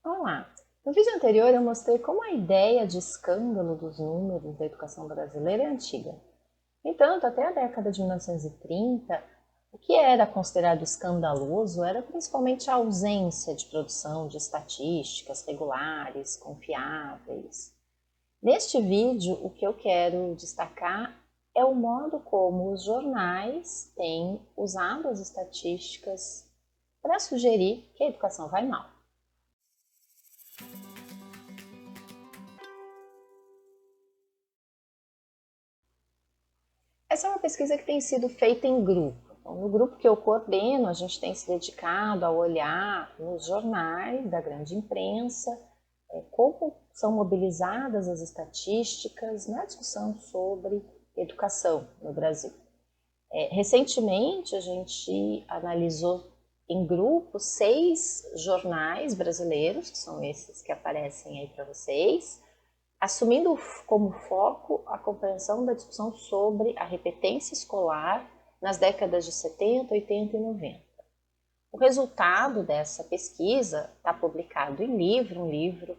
Olá! No vídeo anterior eu mostrei como a ideia de escândalo dos números da educação brasileira é antiga. No entanto, até a década de 1930, o que era considerado escandaloso era principalmente a ausência de produção de estatísticas regulares, confiáveis. Neste vídeo, o que eu quero destacar é o modo como os jornais têm usado as estatísticas para sugerir que a educação vai mal. Essa é uma pesquisa que tem sido feita em grupo. Então, no grupo que eu coordeno, a gente tem se dedicado a olhar nos jornais da grande imprensa como são mobilizadas as estatísticas na discussão sobre educação no Brasil. Recentemente, a gente analisou em grupo 6 jornais brasileiros, que são esses que aparecem aí para vocês, assumindo como foco a compreensão da discussão sobre a repetência escolar nas décadas de 70, 80 e 90. O resultado dessa pesquisa está publicado em livro, um livro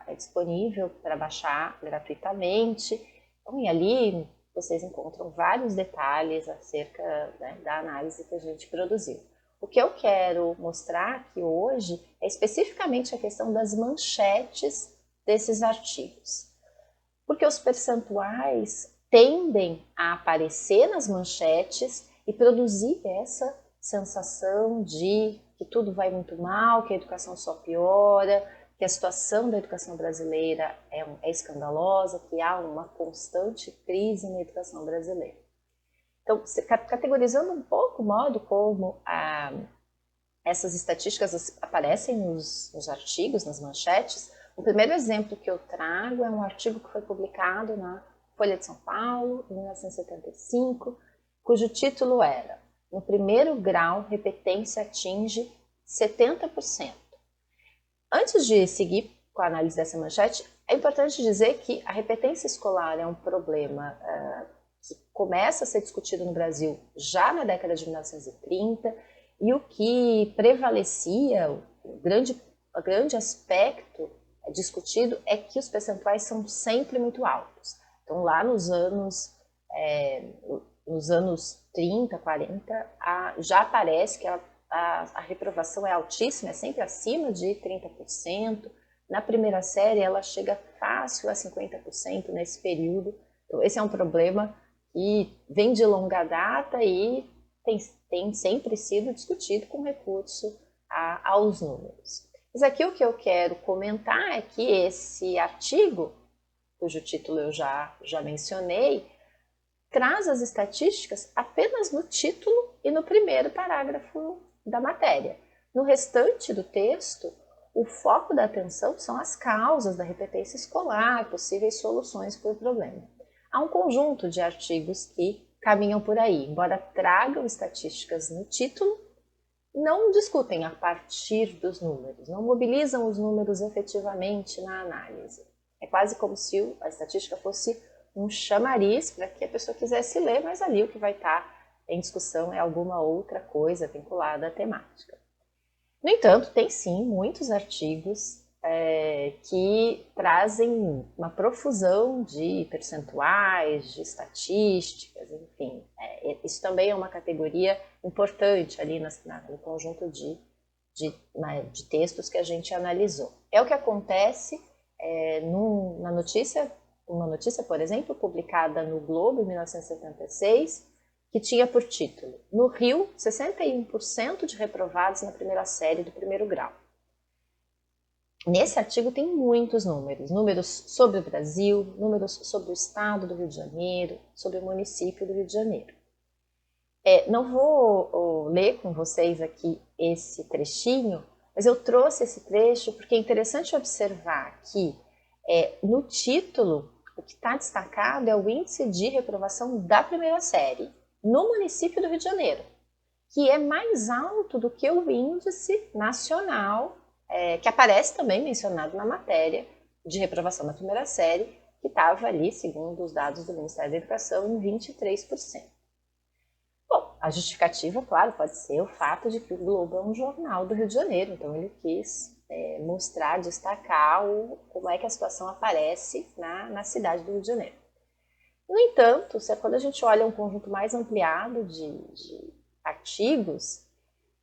é disponível para baixar gratuitamente. Então, e ali vocês encontram vários detalhes acerca, né, da análise que a gente produziu. O que eu quero mostrar aqui hoje é especificamente a questão das manchetes desses artigos. Porque os percentuais tendem a aparecer nas manchetes e produzir essa sensação de que tudo vai muito mal, que a educação só piora, que a situação da educação brasileira é escandalosa, que há uma constante crise na educação brasileira. Então, categorizando um pouco o modo como essas estatísticas aparecem nos artigos, nas manchetes, o primeiro exemplo que eu trago é um artigo que foi publicado na Folha de São Paulo, em 1975, cujo título era "No primeiro grau, repetência atinge 70%". Antes de seguir com a análise dessa manchete, é importante dizer que a repetência escolar é um problema que começa a ser discutido no Brasil já na década de 1930, e o que prevalecia, o grande aspecto discutido é que os percentuais são sempre muito altos. Então, lá nos anos 30, 40, já aparece que a reprovação é altíssima, é sempre acima de 30%. Na primeira série, ela chega fácil a 50% nesse período. Então, esse é um problema que vem de longa data e tem sempre sido discutido com recurso aos números. Mas aqui o que eu quero comentar é que esse artigo, cujo título eu já mencionei, traz as estatísticas apenas no título e no primeiro parágrafo da matéria. No restante do texto, o foco da atenção são as causas da repetência escolar, possíveis soluções para o problema. Há um conjunto de artigos que caminham por aí, embora tragam estatísticas no título, não discutem a partir dos números, não mobilizam os números efetivamente na análise. É quase como se a estatística fosse um chamariz para que a pessoa quisesse ler, mas ali o que vai estar em discussão é alguma outra coisa vinculada à temática. No entanto, tem sim muitos artigos que trazem uma profusão de percentuais, de estatísticas, enfim. Isso também é uma categoria importante ali no conjunto de textos que a gente analisou. É o que acontece na notícia, uma notícia, por exemplo, publicada no Globo em 1976, que tinha por título: "No Rio, 61% de reprovados na primeira série do primeiro grau". Nesse artigo tem muitos números sobre o Brasil, números sobre o estado do Rio de Janeiro, sobre o município do Rio de Janeiro. Não vou ler com vocês aqui esse trechinho, mas eu trouxe esse trecho porque é interessante observar que no título o que está destacado é o índice de reprovação da primeira série no município do Rio de Janeiro, que é mais alto do que o índice nacional, que aparece também mencionado na matéria de reprovação na primeira série, que estava ali, segundo os dados do Ministério da Educação, em 23%. Bom, a justificativa, claro, pode ser o fato de que o Globo é um jornal do Rio de Janeiro, então ele quis mostrar, destacar como é que a situação aparece na cidade do Rio de Janeiro. No entanto, quando a gente olha um conjunto mais ampliado de artigos,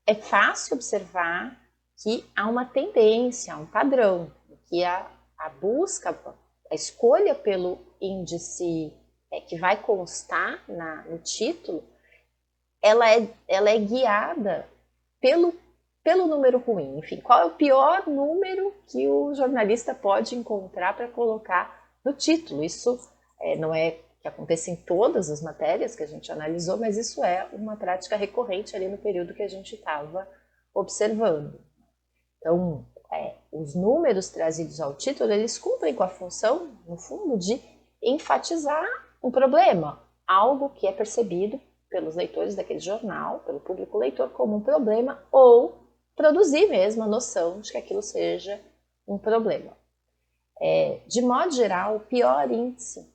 é fácil observar que há uma tendência, um padrão, que a busca, a escolha pelo índice que vai constar no título, ela é guiada pelo número ruim. Enfim, qual é o pior número que o jornalista pode encontrar para colocar no título? Isso não é que aconteça em todas as matérias que a gente analisou, mas isso é uma prática recorrente ali no período que a gente estava observando. Então, os números trazidos ao título, eles cumprem com a função, no fundo, de enfatizar um problema, algo que é percebido pelos leitores daquele jornal, pelo público leitor, como um problema, ou produzir mesmo a noção de que aquilo seja um problema. De modo geral, o pior índice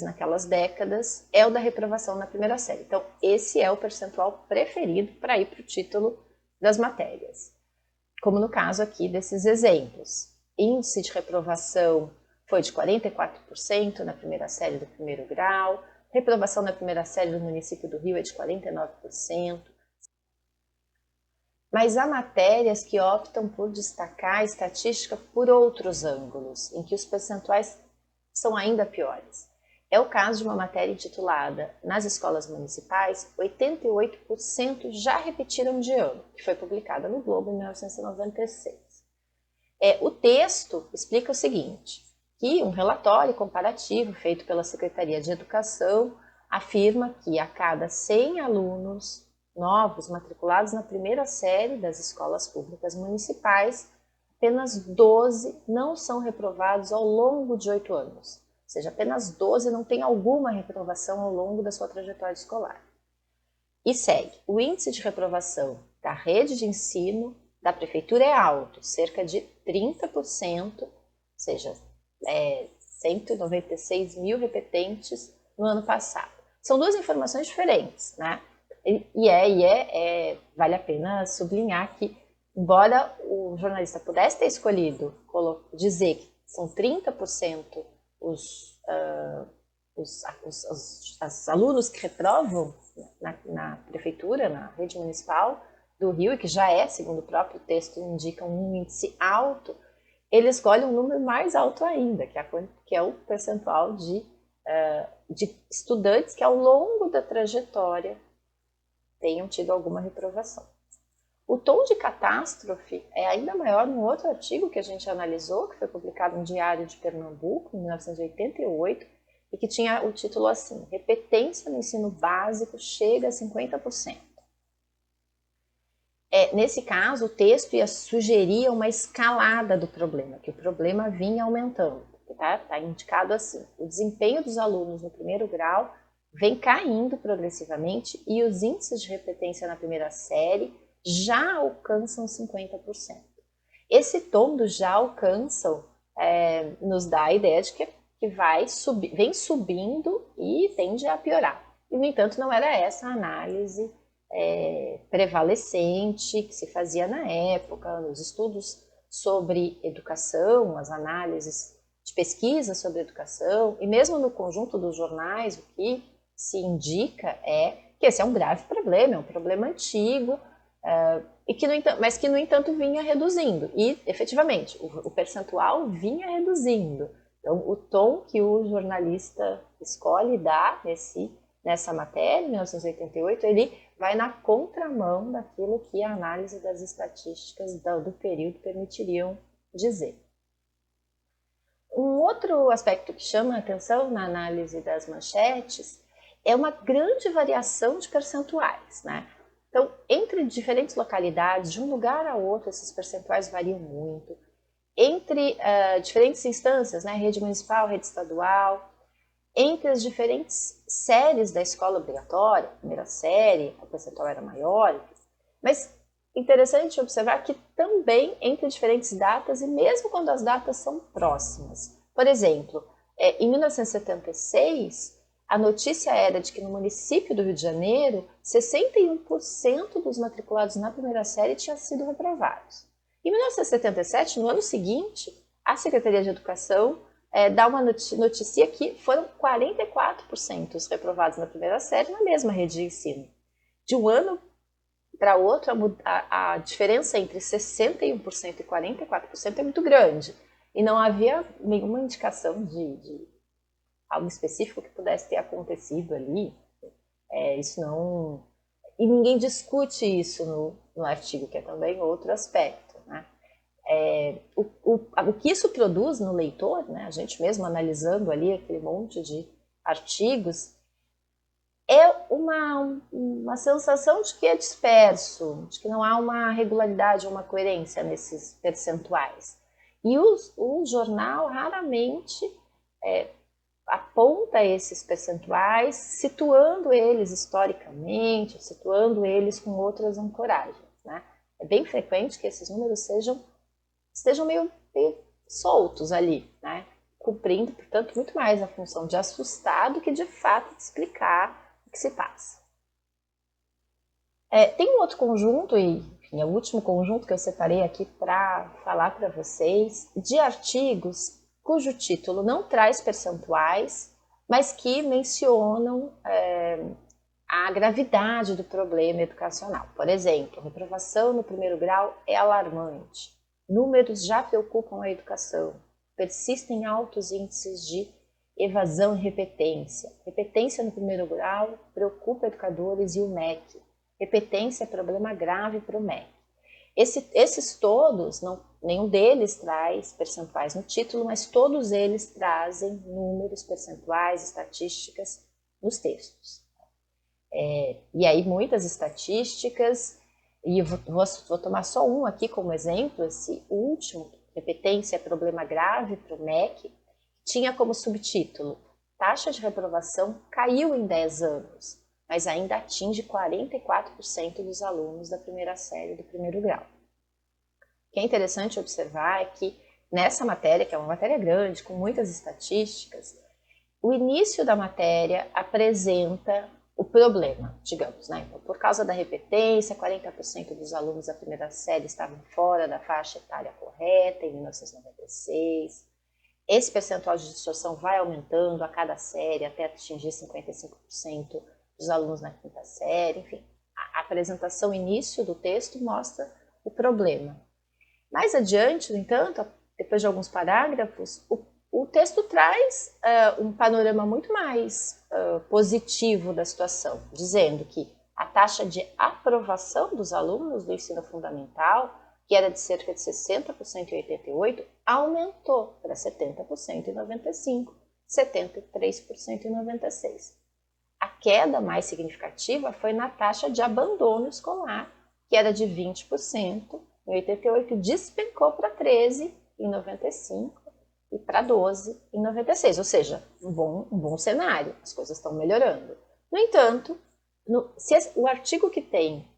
naquelas décadas é o da reprovação na primeira série. Então, esse é o percentual preferido para ir para o título das matérias. Como no caso aqui desses exemplos. Índice de reprovação foi de 44% na primeira série do primeiro grau, reprovação na primeira série do município do Rio é de 49%. Mas há matérias que optam por destacar a estatística por outros ângulos, em que os percentuais são ainda piores. É o caso de uma matéria intitulada Nas escolas municipais, 88% já repetiram de ano, que foi publicada no Globo em 1996. O texto explica o seguinte, que um relatório comparativo feito pela Secretaria de Educação afirma que a cada 100 alunos novos matriculados na primeira série das escolas públicas municipais, apenas 12 não são reprovados ao longo de 8 anos. Ou seja, apenas 12 não têm alguma reprovação ao longo da sua trajetória escolar. E segue, o índice de reprovação da rede de ensino da prefeitura é alto, cerca de 30%, ou seja, 196 mil repetentes no ano passado. São duas informações diferentes, né? Vale a pena sublinhar que, embora o jornalista pudesse ter escolhido dizer que são 30% os alunos que reprovam na prefeitura, na rede municipal do Rio, e que já segundo o próprio texto, indica um índice alto, ele escolhe um número mais alto ainda, que é o percentual de estudantes que ao longo da trajetória tenham tido alguma reprovação. O tom de catástrofe é ainda maior no outro artigo que a gente analisou, que foi publicado no Diário de Pernambuco, em 1988, e que tinha o título assim, repetência no ensino básico chega a 50%. Nesse caso, o texto ia sugerir uma escalada do problema, que o problema vinha aumentando. Tá indicado assim, o desempenho dos alunos no primeiro grau vem caindo progressivamente e os índices de repetência na primeira série já alcançam 50%. Esse tom do já alcançam nos dá a ideia de que vem subindo e tende a piorar. E, no entanto, não era essa a análise prevalecente que se fazia na época, nos estudos sobre educação, as análises de pesquisa sobre educação, e mesmo no conjunto dos jornais, o que se indica é que esse é um grave problema, é um problema antigo, mas que, no entanto, vinha reduzindo. E, efetivamente, o percentual vinha reduzindo. Então, o tom que o jornalista escolhe dar nessa matéria, em 1988, ele vai na contramão daquilo que a análise das estatísticas do período permitiriam dizer. Um outro aspecto que chama a atenção na análise das manchetes é uma grande variação de percentuais, né? Então, entre diferentes localidades, de um lugar a outro, esses percentuais variam muito. Entre diferentes instâncias, né? Rede municipal, rede estadual, entre as diferentes séries da escola obrigatória, primeira série, o percentual era maior, mas interessante observar que também entre diferentes datas e mesmo quando as datas são próximas. Por exemplo, em 1976, a notícia era de que no município do Rio de Janeiro, 61% dos matriculados na primeira série tinham sido reprovados. Em 1977, no ano seguinte, a Secretaria de Educação dá uma notícia que foram 44% os reprovados na primeira série na mesma rede de ensino. De um ano para outro, a diferença entre 61% e 44% é muito grande. E não havia nenhuma indicação de algo específico que pudesse ter acontecido ali. Isso não... E ninguém discute isso no artigo, que é também outro aspecto, né? O que isso produz no leitor, né, a gente mesmo analisando ali aquele monte de artigos, é uma sensação de que é disperso, de que não há uma regularidade, uma coerência nesses percentuais. E o jornal raramente aponta esses percentuais, situando eles historicamente, situando eles com outras ancoragens, né? É bem frequente que esses números estejam meio soltos ali, né? Cumprindo, portanto, muito mais a função de assustar do que de fato de explicar o que se passa. Tem um outro conjunto, e enfim, é o último conjunto que eu separei aqui para falar para vocês, de artigos cujo título não traz percentuais, mas que mencionam a gravidade do problema educacional. Por exemplo, reprovação no primeiro grau é alarmante. Números já preocupam a educação. Persistem altos índices de evasão e repetência. Repetência no primeiro grau preocupa educadores e o MEC. Repetência é problema grave para o MEC. Esses todos, nenhum deles traz percentuais no título, mas todos eles trazem números, percentuais, estatísticas nos textos. E aí muitas estatísticas, e eu vou tomar só um aqui como exemplo, esse último, repetência é problema grave para o MEC, tinha como subtítulo, taxa de reprovação caiu em 10 anos, mas ainda atinge 44% dos alunos da primeira série do primeiro grau. O que é interessante observar é que nessa matéria, que é uma matéria grande, com muitas estatísticas, o início da matéria apresenta o problema, digamos, né? Então, por causa da repetência, 40% dos alunos da primeira série estavam fora da faixa etária correta em 1996. Esse percentual de distorção vai aumentando a cada série até atingir 55% dos alunos na quinta série. Enfim, a apresentação início do texto mostra o problema. Mais adiante, no entanto, depois de alguns parágrafos, o texto traz um panorama muito mais positivo da situação, dizendo que a taxa de aprovação dos alunos do ensino fundamental, que era de cerca de 60% em 88, aumentou para 70% em 95, 73% em 96. A queda mais significativa foi na taxa de abandono escolar, que era de 20% em 88, despencou para 13% em 95 e para 12% em 96, ou seja, um bom cenário, as coisas estão melhorando. No entanto, o artigo que tem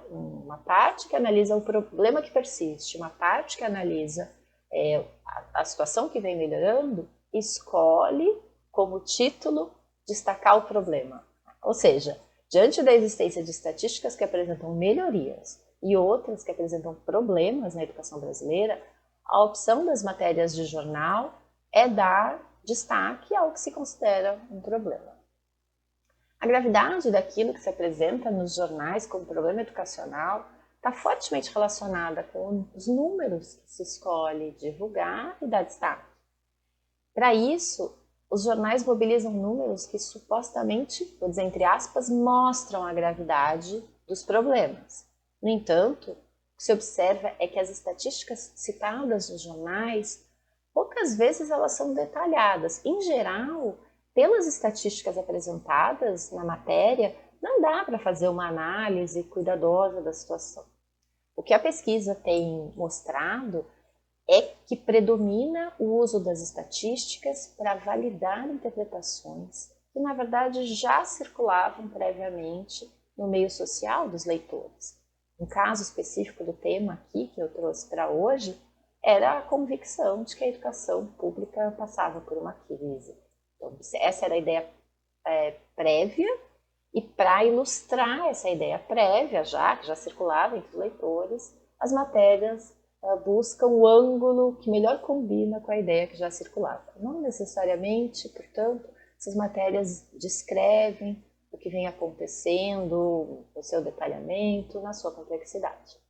uma parte que analisa o problema que persiste, uma parte que analisa a situação que vem melhorando, escolhe como título destacar o problema. Ou seja, diante da existência de estatísticas que apresentam melhorias e outras que apresentam problemas na educação brasileira, a opção das matérias de jornal é dar destaque ao que se considera um problema. A gravidade daquilo que se apresenta nos jornais como problema educacional está fortemente relacionada com os números que se escolhe divulgar e dar destaque. Para isso, os jornais mobilizam números que supostamente, vou dizer entre aspas, mostram a gravidade dos problemas. No entanto, o que se observa é que as estatísticas citadas nos jornais, poucas vezes elas são detalhadas. Em geral, pelas estatísticas apresentadas na matéria, não dá para fazer uma análise cuidadosa da situação. O que a pesquisa tem mostrado é que predomina o uso das estatísticas para validar interpretações que, na verdade, já circulavam previamente no meio social dos leitores. Um caso específico do tema aqui que eu trouxe para hoje era a convicção de que a educação pública passava por uma crise. Então, essa era a ideia prévia, e para ilustrar essa ideia prévia, que já circulava entre os leitores, as matérias buscam o ângulo que melhor combina com a ideia que já circulava. Não necessariamente, portanto, essas matérias descrevem o que vem acontecendo, o seu detalhamento, na sua complexidade.